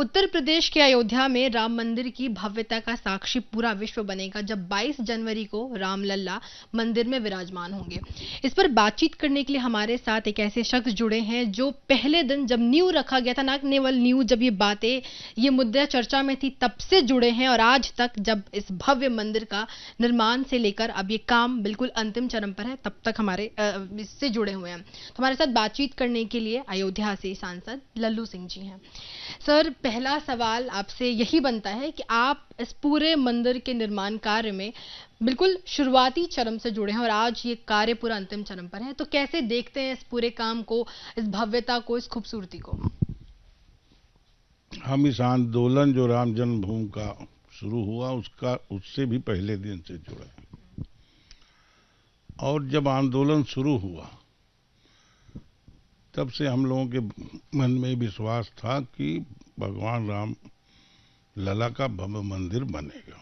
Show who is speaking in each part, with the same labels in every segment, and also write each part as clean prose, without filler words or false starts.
Speaker 1: उत्तर प्रदेश के अयोध्या में राम मंदिर की भव्यता का साक्षी पूरा विश्व बनेगा जब 22 जनवरी को रामलला मंदिर में विराजमान होंगे। इस पर बातचीत करने के लिए हमारे साथ एक ऐसे शख्स जुड़े हैं जो पहले दिन जब नींव रखा गया था, ना केवल नींव, जब ये मुद्दा चर्चा में थी तब से जुड़े हैं और आज तक जब इस भव्य मंदिर का निर्माण से लेकर अब ये काम बिल्कुल अंतिम चरण पर है तब तक हमारे इससे जुड़े हुए हैं। तो हमारे साथ बातचीत करने के लिए अयोध्या से सांसद लल्लू सिंह जी हैं। सर, पहला सवाल आपसे यही बनता है कि आप इस पूरे मंदिर के निर्माण कार्य में बिल्कुल शुरुआती चरण से जुड़े हैं और आज ये कार्य पूरा अंतिम चरण पर है, तो कैसे देखते हैं इस पूरे काम को, इस भव्यता को, इस खूबसूरती को?
Speaker 2: हम इस आंदोलन जो राम जन्मभूमि का शुरू हुआ उससे भी पहले दिन से जुड़े हैं। और जब आंदोलन शुरू हुआ तब से हम लोगों के मन में विश्वास था कि भगवान राम लला का भव्य मंदिर बनेगा।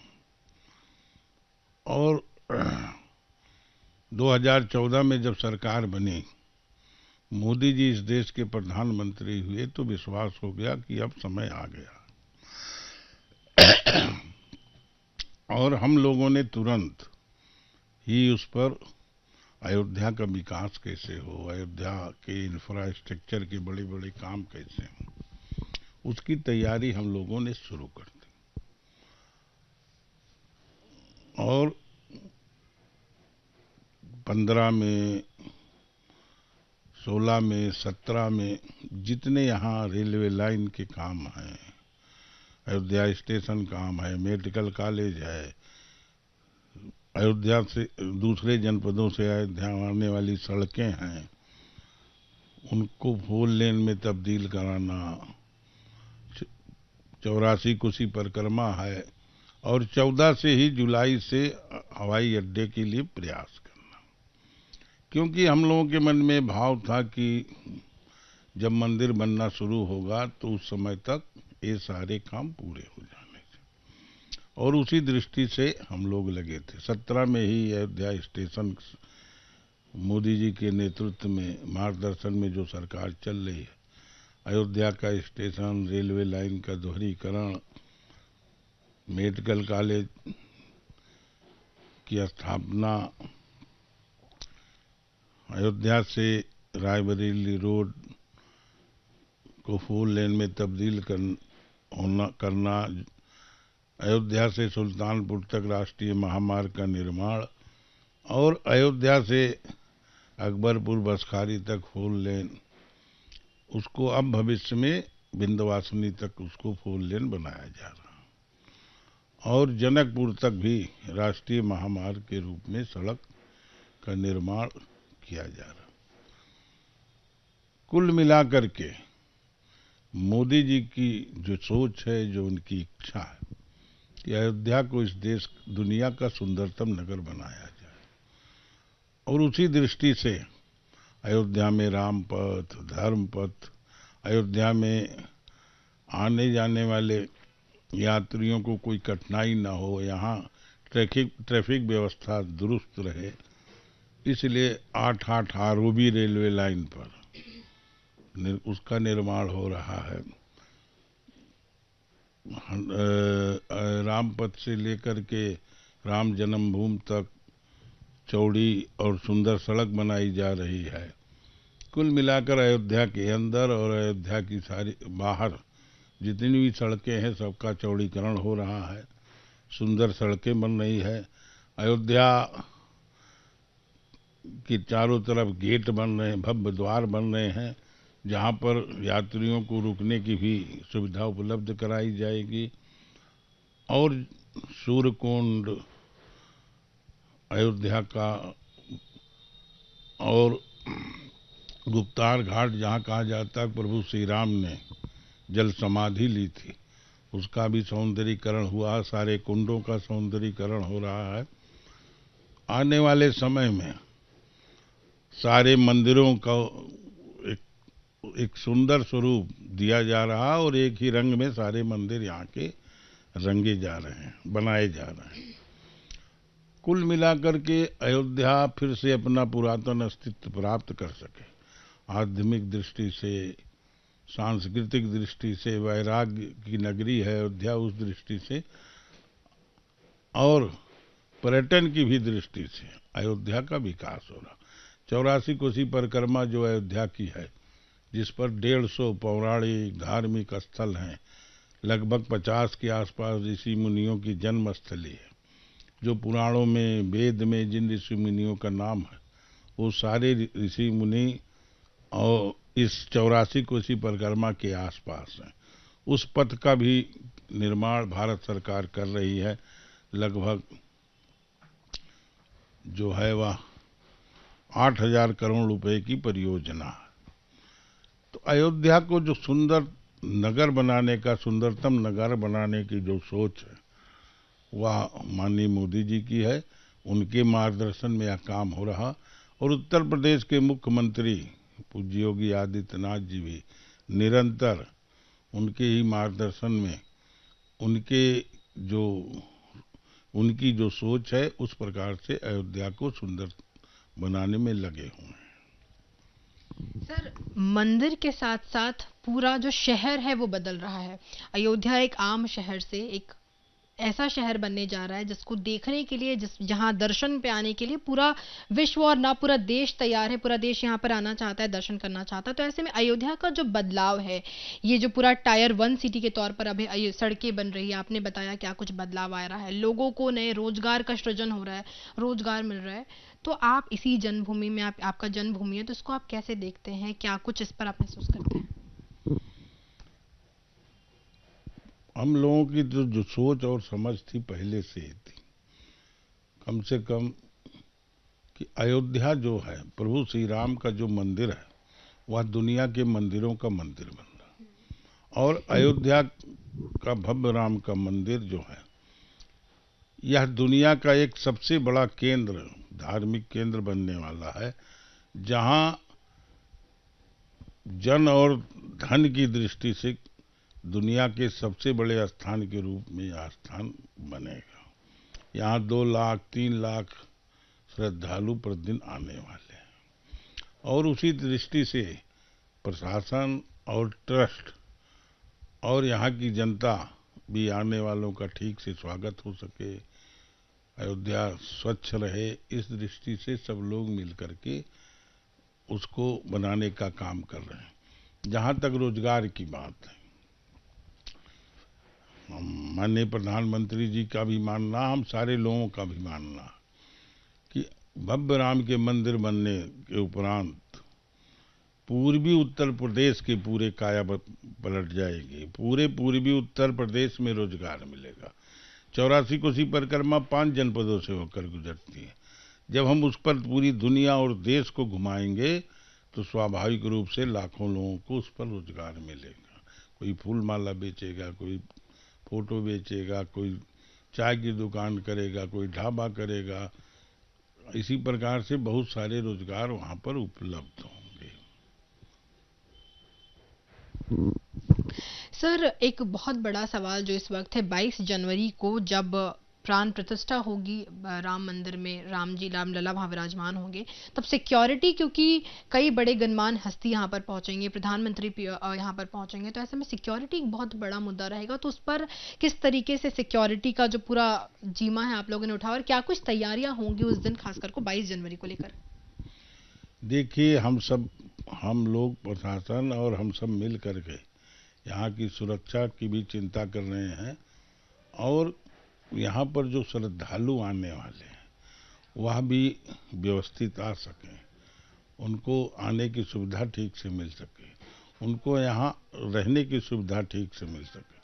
Speaker 2: और 2014 में जब सरकार बनी, मोदी जी इस देश के प्रधानमंत्री हुए तो विश्वास हो गया कि अब समय आ गया। और हम लोगों ने तुरंत ही उस पर अयोध्या का विकास कैसे हो, अयोध्या के इंफ्रास्ट्रक्चर के बड़े बड़े काम कैसे हो, उसकी तैयारी हम लोगों ने शुरू कर दी। और 15 में, 16 में, 17 में जितने यहाँ रेलवे लाइन के काम हैं, अयोध्या स्टेशन काम है, मेडिकल कॉलेज है, अयोध्या से दूसरे जनपदों से अयोध्या आने वाली सड़कें हैं, उनको 4 लेन में तब्दील कराना, 84 कोसी परिक्रमा है और 14 से ही जुलाई से हवाई अड्डे के लिए प्रयास करना। क्योंकि हम लोगों के मन में भाव था कि जब मंदिर बनना शुरू होगा तो उस समय तक ये सारे काम पूरे हो जाने थे और उसी दृष्टि से हम लोग लगे थे। 17 में ही अयोध्या स्टेशन मोदी जी के नेतृत्व में, मार्गदर्शन में जो सरकार चल रही है, अयोध्या का स्टेशन, रेलवे लाइन का दोहरीकरण, मेडिकल कॉलेज की स्थापना, अयोध्या से रायबरेली रोड को 4 लेन में तब्दील करना, अयोध्या से सुल्तानपुर तक राष्ट्रीय महामार्ग का निर्माण और अयोध्या से अकबरपुर बसखारी तक 4 लेन, उसको अब भविष्य में विंध्यवासिनी तक उसको 4 लेन बनाया जा रहा और जनकपुर तक भी राष्ट्रीय महामार्ग के रूप में सड़क का निर्माण किया जा रहा। कुल मिलाकर के मोदी जी की जो सोच है, जो उनकी इच्छा है कि अयोध्या को इस देश दुनिया का सुंदरतम नगर बनाया जाए और उसी दृष्टि से अयोध्या में रामपथ, धर्मपथ, अयोध्या में आने जाने वाले यात्रियों को कोई कठिनाई ना हो, यहाँ ट्रैफिक व्यवस्था दुरुस्त रहे, इसलिए 8-8 आरओबी रेलवे लाइन पर उसका निर्माण हो रहा है। रामपथ से लेकर के राम जन्मभूमि तक चौड़ी और सुंदर सड़क बनाई जा रही है। कुल मिलाकर अयोध्या के अंदर और अयोध्या की सारी बाहर जितनी भी सड़कें हैं सबका चौड़ीकरण हो रहा है, सुंदर सड़कें बन रही है। अयोध्या के चारों तरफ गेट बन रहे हैं, भव्य द्वार बन रहे हैं जहाँ पर यात्रियों को रुकने की भी सुविधा उपलब्ध कराई जाएगी और सूर्यकुंड अयोध्या का और गुप्तार घाट जहाँ कहा जाता है प्रभु श्री राम ने जल समाधि ली थी, उसका भी सौंदर्यीकरण हुआ, सारे कुंडों का सौंदर्यीकरण हो रहा है। आने वाले समय में सारे मंदिरों का एक सुंदर स्वरूप दिया जा रहा और एक ही रंग में सारे मंदिर यहाँ के रंगे जा रहे हैं, बनाए जा रहे हैं। कुल मिलाकर के अयोध्या फिर से अपना पुरातन अस्तित्व प्राप्त कर सके, आध्यात्मिक दृष्टि से, सांस्कृतिक दृष्टि से वैराग्य की नगरी है अयोध्या, उस दृष्टि से, और पर्यटन की भी दृष्टि से अयोध्या का विकास हो रहा। 84 कोसी परिक्रमा जो अयोध्या की है, जिस पर 150 पौराणिक धार्मिक स्थल हैं, लगभग 50 के आसपास ऋषि मुनियों की जन्मस्थली है। जो पुराणों में, वेद में जिन ऋषि मुनियों का नाम है, वो सारे ऋषि मुनि और इस 84 कोसी परिक्रमा के आसपास हैं। उस पथ का भी निर्माण भारत सरकार कर रही है। लगभग जो है वह 8,000 करोड़ रुपए की परियोजना है। तो अयोध्या को जो सुंदर नगर बनाने का, सुंदरतम नगर बनाने की जो सोच है, वह माननीय मोदी जी की है। उनके मार्गदर्शन में यह काम हो रहा, और उत्तर प्रदेश के मुख्यमंत्री पूज्य योगी आदित्यनाथ जी भी निरंतर उनके ही मार्गदर्शन में, उनकी जो सोच है, उस प्रकार से अयोध्या को सुंदर बनाने में लगे हुए हैं।
Speaker 1: सर, मंदिर के साथ साथ पूरा जो शहर है वो बदल रहा है। अयोध्या एक आम शहर से एक ऐसा शहर बनने जा रहा है जिसको देखने के लिए, जहां दर्शन पे आने के लिए पूरा विश्व और ना पूरा देश तैयार है। पूरा देश यहाँ पर आना चाहता है, दर्शन करना चाहता है। तो ऐसे में अयोध्या का जो बदलाव है, ये जो पूरा टायर 1 सिटी के तौर पर अभी सड़कें बन रही है, आपने बताया क्या कुछ बदलाव आ रहा है, लोगों को नए रोजगार का सृजन हो रहा है, रोजगार मिल रहा है। तो आप इसी जन्मभूमि में, आपका जन्मभूमि है, तो इसको आप कैसे देखते हैं? क्या कुछ इस पर आप महसूस करते हैं?
Speaker 2: हम लोगों की जो सोच और समझ थी पहले से ही थी, कम से कम, कि अयोध्या जो है, प्रभु श्री राम का जो मंदिर है, वह दुनिया के मंदिरों का मंदिर बन रहा। और अयोध्या का भव्य राम का मंदिर जो है, यह दुनिया का एक सबसे बड़ा केंद्र, धार्मिक केंद्र बनने वाला है, जहां जन और धन की दृष्टि से दुनिया के सबसे बड़े स्थान के रूप में यह स्थान बनेगा। यहाँ 2 लाख 3 लाख श्रद्धालु प्रतिदिन आने वाले हैं, और उसी दृष्टि से प्रशासन और ट्रस्ट और यहाँ की जनता भी आने वालों का ठीक से स्वागत हो सके, अयोध्या स्वच्छ रहे, इस दृष्टि से सब लोग मिलकर के उसको बनाने का काम कर रहे हैं। जहाँ तक रोजगार की बात है, माननीय प्रधानमंत्री जी का भी मानना, हम सारे लोगों का भी मानना, कि भव्य राम के मंदिर बनने के उपरांत पूर्वी उत्तर प्रदेश के पूरे काया पलट जाएगी। पूरे पूर्वी उत्तर प्रदेश में रोजगार मिलेगा। 84 कोसी परिक्रमा 5 जनपदों से होकर गुजरती है। जब हम उस पर पूरी दुनिया और देश को घुमाएंगे, तो स्वाभाविक रूप से लाखों लोगों को उस पर रोजगार मिलेगा। कोई फूल माला बेचेगा, कोई फोटो बेचेगा, कोई चाय की दुकान करेगा, कोई ढाबा करेगा। इसी प्रकार से बहुत सारे रोजगार वहां पर उपलब्ध होंगे।
Speaker 1: सर, एक बहुत बड़ा सवाल जो इस वक्त है, 22 जनवरी को जब प्राण प्रतिष्ठा होगी राम मंदिर में, राम जी, रामलला वहां विराजमान होंगे, तब सिक्योरिटी, क्योंकि कई बड़े गणमान्य हस्ती यहां पर पहुंचेंगे, प्रधानमंत्री यहां पर पहुंचेंगे, तो ऐसे में सिक्योरिटी एक बहुत बड़ा मुद्दा रहेगा। तो उस पर किस तरीके से सिक्योरिटी का जो पूरा जीमा है आप लोगों ने उठाया, और क्या कुछ तैयारियां होंगी उस दिन, खासकर को 22 जनवरी को लेकर?
Speaker 2: देखिए, हम लोग प्रशासन और हम सब मिल करके यहाँ की सुरक्षा की भी चिंता कर रहे हैं, और यहाँ पर जो श्रद्धालु आने वाले हैं वह भी व्यवस्थित आ सकें, उनको आने की सुविधा ठीक से मिल सके, उनको यहाँ रहने की सुविधा ठीक से मिल सके,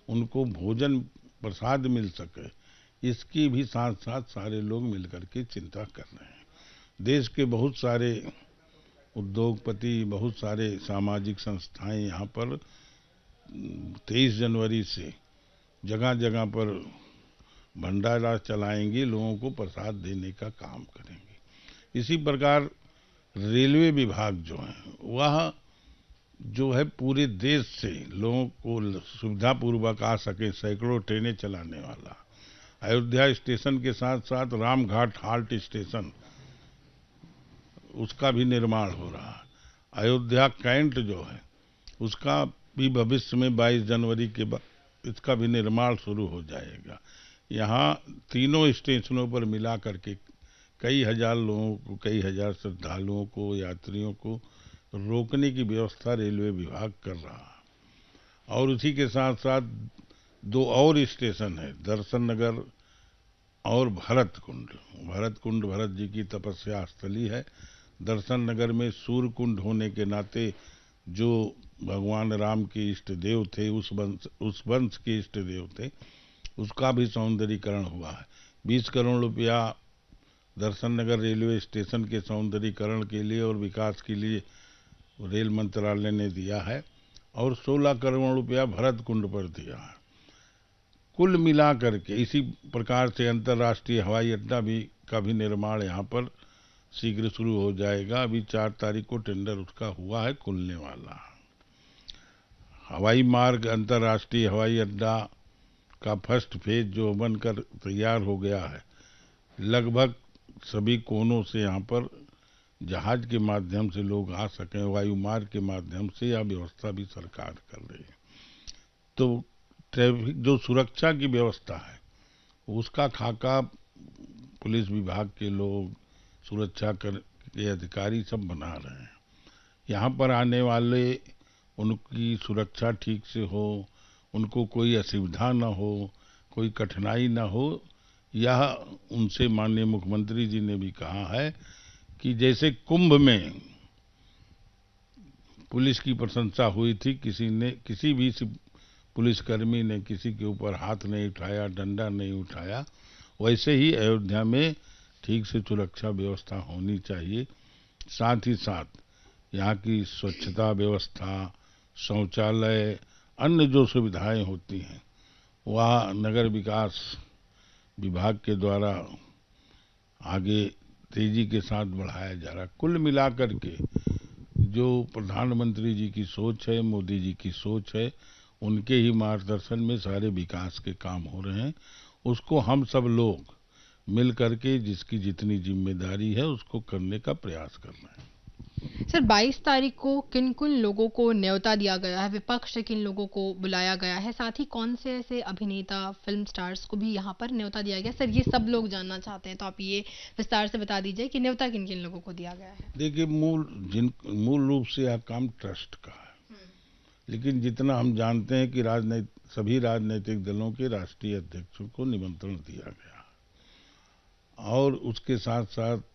Speaker 2: उनको भोजन प्रसाद मिल सके, इसकी भी साथ साथ सारे लोग मिलकर के चिंता कर रहे हैं। देश के बहुत सारे उद्योगपति, बहुत सारे सामाजिक संस्थाएं यहाँ पर 23 जनवरी से जगह जगह पर भंडारा चलाएंगे, लोगों को प्रसाद देने का काम करेंगे। इसी प्रकार रेलवे विभाग जो है, वह जो है पूरे देश से लोगों को सुविधापूर्वक आ सके, सैकड़ों ट्रेनें चलाने वाला। अयोध्या स्टेशन के साथ साथ रामघाट हाल्ट स्टेशन, उसका भी निर्माण हो रहा है। अयोध्या कैंट जो है, उसका भी भविष्य में 22 जनवरी के बाद इसका भी निर्माण शुरू हो जाएगा। यहाँ तीनों स्टेशनों पर मिला करके कई हजार लोगों को, कई हजार श्रद्धालुओं को, यात्रियों को रोकने की व्यवस्था रेलवे विभाग कर रहा है। और उसी के साथ साथ 2 और स्टेशन है, दर्शन नगर और भरत कुंड। भरत कुंड भरत जी की तपस्या स्थली है। दर्शन नगर में सूर्य कुंड होने के नाते जो भगवान राम के इष्ट देव थे, उस वंश के इष्ट देव थे, उसका भी सौंदर्यीकरण हुआ है। 20 करोड़ रुपया दर्शन नगर रेलवे स्टेशन के सौंदर्यीकरण के लिए और विकास के लिए रेल मंत्रालय ने दिया है और 16 करोड़ रुपया भरत कुंड पर दिया है। कुल मिलाकर के इसी प्रकार से अंतर्राष्ट्रीय हवाई अड्डा का भी निर्माण यहाँ पर शीघ्र शुरू हो जाएगा। अभी 4 तारीख को टेंडर उसका हुआ है, खुलने वाला है। हवाई मार्ग अंतर्राष्ट्रीय हवाई अड्डा का फर्स्ट फेज जो बनकर तैयार हो गया है, लगभग सभी कोनों से यहाँ पर जहाज के माध्यम से लोग आ सकें, वायु मार्ग के माध्यम से यह व्यवस्था भी सरकार कर रही है। तो ट्रैफिक जो सुरक्षा की व्यवस्था है उसका खाका पुलिस विभाग के लोग, सुरक्षा के अधिकारी सब बना रहे हैं। यहाँ पर आने वाले उनकी सुरक्षा ठीक से हो, उनको कोई असुविधा न हो, कोई कठिनाई न हो, यह उनसे माननीय मुख्यमंत्री जी ने भी कहा है कि जैसे कुंभ में पुलिस की प्रशंसा हुई थी, किसी भी पुलिसकर्मी ने किसी के ऊपर हाथ नहीं उठाया, डंडा नहीं उठाया, वैसे ही अयोध्या में ठीक से सुरक्षा व्यवस्था होनी चाहिए। साथ ही साथ यहाँ की स्वच्छता व्यवस्था, शौचालय, अन्य जो सुविधाएं होती हैं वह नगर विकास विभाग के द्वारा आगे तेजी के साथ बढ़ाया जा रहा है। कुल मिलाकर के जो प्रधानमंत्री जी की सोच है, मोदी जी की सोच है, उनके ही मार्गदर्शन में सारे विकास के काम हो रहे हैं। उसको हम सब लोग मिल करके जिसकी जितनी जिम्मेदारी है उसको करने का प्रयास कर रहे हैं।
Speaker 1: सर, 22 तारीख को किन किन लोगों को न्योता दिया गया है, विपक्ष से किन लोगों को बुलाया गया है, साथ ही कौन से ऐसे अभिनेता, फिल्म स्टार्स को भी यहाँ पर न्योता दिया गया? सर, ये सब लोग जानना चाहते हैं, तो आप ये विस्तार से बता दीजिए कि न्योता किन किन लोगों को दिया गया है।
Speaker 2: देखिए, मूल रूप से यह काम ट्रस्ट का है, लेकिन जितना हम जानते हैं कि सभी राजनीतिक दलों के राष्ट्रीय अध्यक्षों को निमंत्रण दिया गया और उसके साथ साथ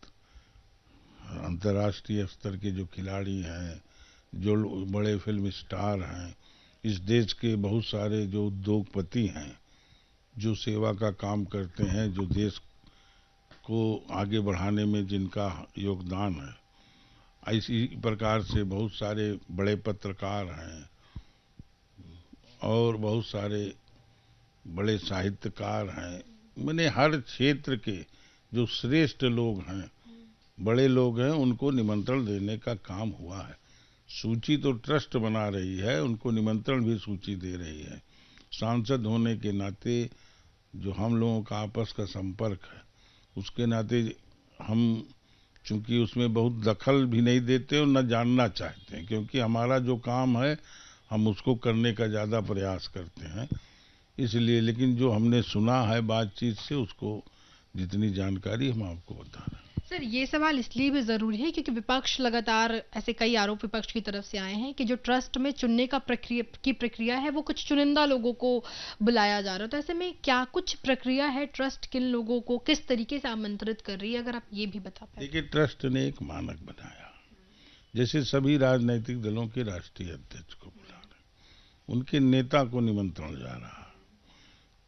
Speaker 2: अंतर्राष्ट्रीय स्तर के जो खिलाड़ी हैं, जो बड़े फिल्म स्टार हैं, इस देश के बहुत सारे जो उद्योगपति हैं, जो सेवा का काम करते हैं, जो देश को आगे बढ़ाने में जिनका योगदान है, इसी प्रकार से बहुत सारे बड़े पत्रकार हैं और बहुत सारे बड़े साहित्यकार हैं। मैंने हर क्षेत्र के जो श्रेष्ठ लोग हैं, बड़े लोग हैं, उनको निमंत्रण देने का काम हुआ है। सूची तो ट्रस्ट बना रही है, उनको निमंत्रण भी सूची दे रही है। सांसद होने के नाते जो हम लोगों का आपस का संपर्क है, उसके नाते हम चूंकि उसमें बहुत दखल भी नहीं देते और न जानना चाहते हैं, क्योंकि हमारा जो काम है हम उसको करने का ज़्यादा प्रयास करते हैं इसलिए। लेकिन जो हमने सुना है बातचीत से, उसको जितनी जानकारी हम आपको बता रहे हैं।
Speaker 1: सर, ये सवाल इसलिए भी जरूरी है क्योंकि विपक्ष लगातार ऐसे कई आरोप विपक्ष की तरफ से आए हैं कि जो ट्रस्ट में चुनने का प्रक्रिया है वो कुछ चुनिंदा लोगों को बुलाया जा रहा है। तो ऐसे में क्या कुछ प्रक्रिया है, ट्रस्ट किन लोगों को किस तरीके से आमंत्रित कर रही है, अगर आप ये भी बता पाए।
Speaker 2: देखिए, ट्रस्ट ने एक मानक बनाया, जैसे सभी राजनीतिक दलों के राष्ट्रीय अध्यक्ष को बुला रहे, उनके नेता को निमंत्रण जा रहा,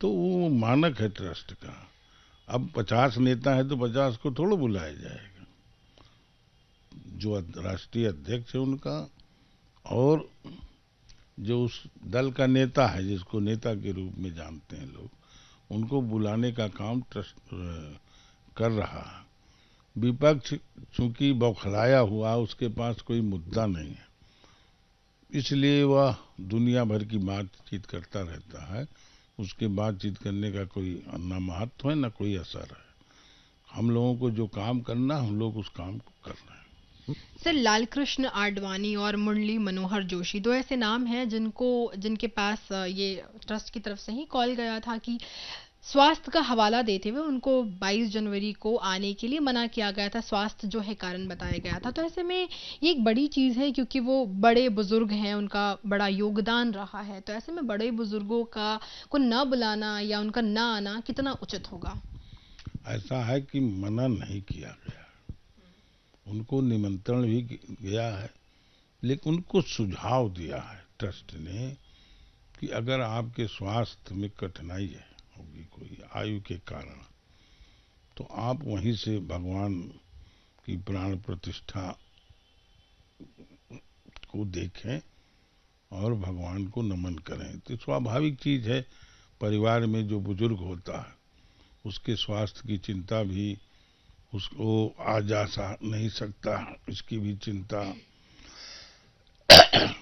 Speaker 2: तो वो मानक है ट्रस्ट का। अब 50 नेता है तो 50 को थोड़ा बुलाया जाएगा। जो राष्ट्रीय अध्यक्ष है उनका और जो उस दल का नेता है, जिसको नेता के रूप में जानते हैं लोग, उनको बुलाने का काम ट्रस्ट कर रहा है। विपक्ष चूंकि बौखलाया हुआ, उसके पास कोई मुद्दा नहीं है, इसलिए वह दुनिया भर की बातचीत करता रहता है। उसके बातचीत करने का कोई ना महत्व है, ना कोई असर है। हम लोगों को जो काम करना, हम लोग उस काम को कर रहे हैं।
Speaker 1: सर, लालकृष्ण आडवाणी और मुरली मनोहर जोशी दो ऐसे नाम हैं जिनके पास ये ट्रस्ट की तरफ से ही कॉल गया था कि स्वास्थ्य का हवाला देते हुए उनको 22 जनवरी को आने के लिए मना किया गया था। स्वास्थ्य जो है कारण बताया गया था। तो ऐसे में ये एक बड़ी चीज़ है क्योंकि वो बड़े बुजुर्ग हैं, उनका बड़ा योगदान रहा है। तो ऐसे में बड़े बुजुर्गों का को न बुलाना या उनका न आना कितना उचित होगा?
Speaker 2: ऐसा है कि मना नहीं किया गया, उनको निमंत्रण भी गया है, लेकिन उनको सुझाव दिया है ट्रस्ट ने कि अगर आपके स्वास्थ्य में कठिनाई है होगी कोई आयु के कारण, तो आप वहीं से भगवान की प्राण प्रतिष्ठा को देखें और भगवान को नमन करें। तो स्वाभाविक चीज है, परिवार में जो बुजुर्ग होता है उसके स्वास्थ्य की चिंता भी उसको आ जा नहीं सकता, इसकी भी चिंता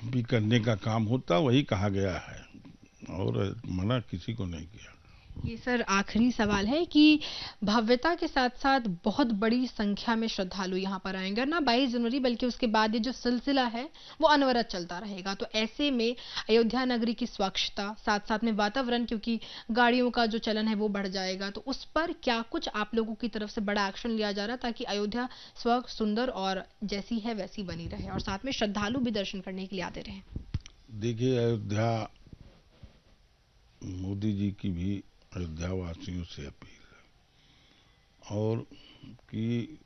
Speaker 2: भी करने का काम होता, वही कहा गया है और मना किसी को नहीं किया।
Speaker 1: ये सर आखिरी सवाल है कि भव्यता के साथ साथ बहुत बड़ी संख्या में श्रद्धालु यहाँ पर आएंगे और ना 22 जनवरी बल्कि उसके बाद ये जो सिलसिला है वो अनवरत चलता रहेगा। तो ऐसे में अयोध्या नगरी की स्वच्छता, साथ साथ में वातावरण, क्योंकि गाड़ियों का जो चलन है वो बढ़ जाएगा, तो उस पर क्या कुछ आप लोगों की तरफ से बड़ा एक्शन लिया जा रहा है ताकि अयोध्या स्वच्छ, सुंदर और जैसी है वैसी बनी रहे और साथ में श्रद्धालु भी दर्शन करने के लिए आते रहे?
Speaker 2: देखिए, अयोध्या, मोदी जी की भी अयोध्या वासियों से अपील है और कि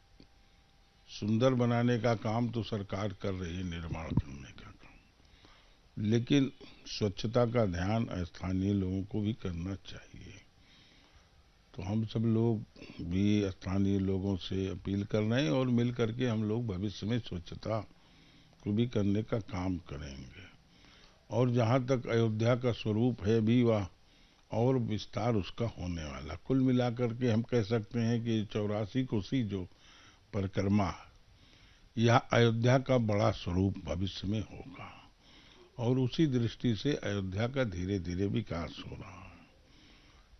Speaker 2: सुंदर बनाने का काम तो सरकार कर रही है, निर्माण करने का काम, लेकिन स्वच्छता का ध्यान स्थानीय लोगों को भी करना चाहिए। तो हम सब लोग भी स्थानीय लोगों से अपील कर रहे हैं और मिल करके हम लोग भविष्य में स्वच्छता को भी करने का काम करेंगे। और जहाँ तक अयोध्या का स्वरूप है भी, वह और विस्तार उसका होने वाला। कुल मिलाकर के हम कह सकते हैं कि 84 कोसी जो परिक्रमा है, यह अयोध्या का बड़ा स्वरूप भविष्य में होगा और उसी दृष्टि से अयोध्या का धीरे धीरे विकास हो रहा है।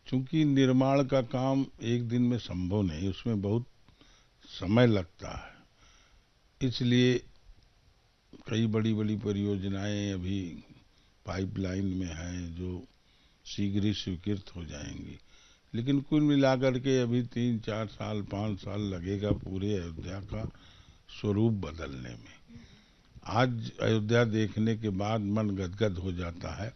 Speaker 2: चूंकि निर्माण का काम एक दिन में संभव नहीं, उसमें बहुत समय लगता है, इसलिए कई बड़ी बड़ी परियोजनाएं अभी पाइपलाइन में हैं जो शीघ्र ही स्वीकृत हो जाएंगी। लेकिन कुल मिलाकर के अभी 3-4 साल 5 साल लगेगा पूरे अयोध्या का स्वरूप बदलने में। आज अयोध्या देखने के बाद मन गदगद हो जाता है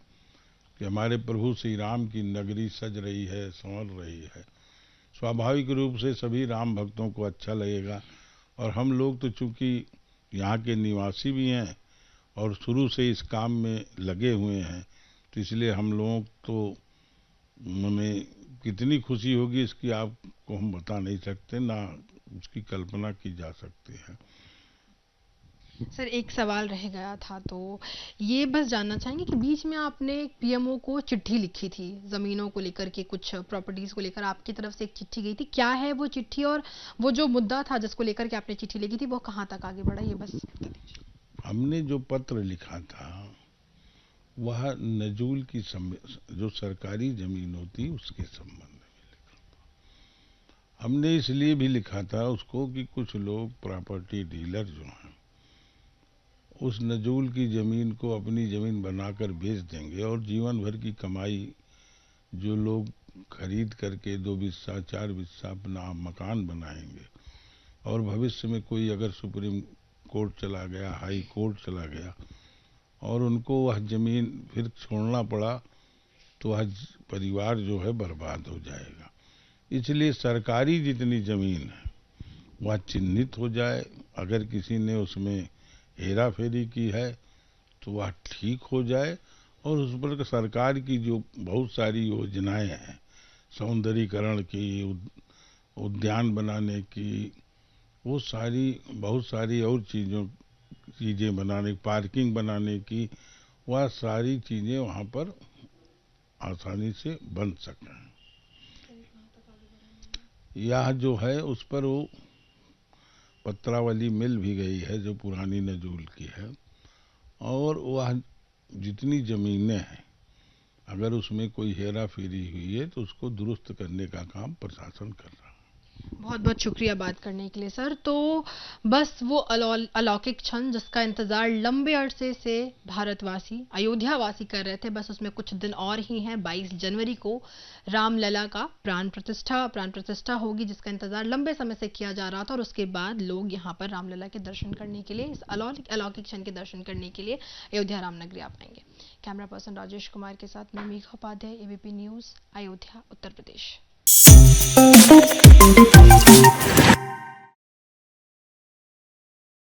Speaker 2: कि हमारे प्रभु श्री राम की नगरी सज रही है, संवर रही है। स्वाभाविक रूप से सभी राम भक्तों को अच्छा लगेगा और हम लोग तो चूंकि यहाँ के निवासी भी हैं और शुरू से इस काम में लगे हुए हैं, तो इसलिए हम लोग तो हमें कितनी खुशी होगी इसकी आपको हम बता नहीं सकते, ना उसकी कल्पना की जा सकती है।
Speaker 1: सर, एक सवाल रह गया था, तो ये बस जानना चाहेंगे कि बीच में आपने पीएमओ को चिट्ठी लिखी थी जमीनों को लेकर के, कुछ प्रॉपर्टीज को लेकर आपकी तरफ से एक चिट्ठी गई थी, क्या है वो चिट्ठी और वो जो मुद्दा था जिसको लेकर के आपने चिट्ठी लिखी थी वो कहाँ तक आगे बढ़ा, ये बस बता दीजिए।
Speaker 2: हमने जो पत्र लिखा था वह नजूल की जो सरकारी जमीन होती उसके संबंध में लिखा था। हमने इसलिए भी लिखा था उसको कि कुछ लोग प्रॉपर्टी डीलर जो हैं उस नजूल की जमीन को अपनी जमीन बनाकर बेच देंगे और जीवन भर की कमाई जो लोग खरीद करके 2 बिस्सा 4 बिस्सा अपना मकान बनाएंगे और भविष्य में कोई अगर सुप्रीम कोर्ट चला गया, हाई कोर्ट चला गया और उनको वह जमीन फिर छोड़ना पड़ा, तो वह परिवार जो है बर्बाद हो जाएगा। इसलिए सरकारी जितनी जमीन है वह चिन्हित हो जाए, अगर किसी ने उसमें हेरा फेरी की है तो वह ठीक हो जाए और उस पर सरकार की जो बहुत सारी योजनाएं हैं, सौंदर्यीकरण की, उद्यान बनाने की, वो सारी बहुत सारी और चीजें बनाने, पार्किंग बनाने की, वह सारी चीजें वहां पर आसानी से बन सकें। यह जो है उस पर वो पत्रावली मिल भी गई है जो पुरानी नजूल की है और वह जितनी जमीनें हैं अगर उसमें कोई हेरा फेरी हुई है तो उसको दुरुस्त करने का काम प्रशासन कर रहा है।
Speaker 1: बहुत बहुत शुक्रिया बात करने के लिए सर। तो बस वो अलौकिक क्षण जिसका इंतजार लंबे अरसे से भारतवासी अयोध्यावासी कर रहे थे, बस उसमें कुछ दिन और ही हैं। 22 जनवरी को रामलला का प्राण प्रतिष्ठा होगी, जिसका इंतजार लंबे समय से किया जा रहा था। और उसके बाद लोग यहाँ पर रामलला के दर्शन करने के लिए, इस अलौकिक क्षण के दर्शन करने के लिए अयोध्या रामनगरी आ पाएंगे। कैमरा पर्सन राजेश कुमार के साथ मैं मेघा उपाध्याय, एबीपी न्यूज, अयोध्या, उत्तर प्रदेश।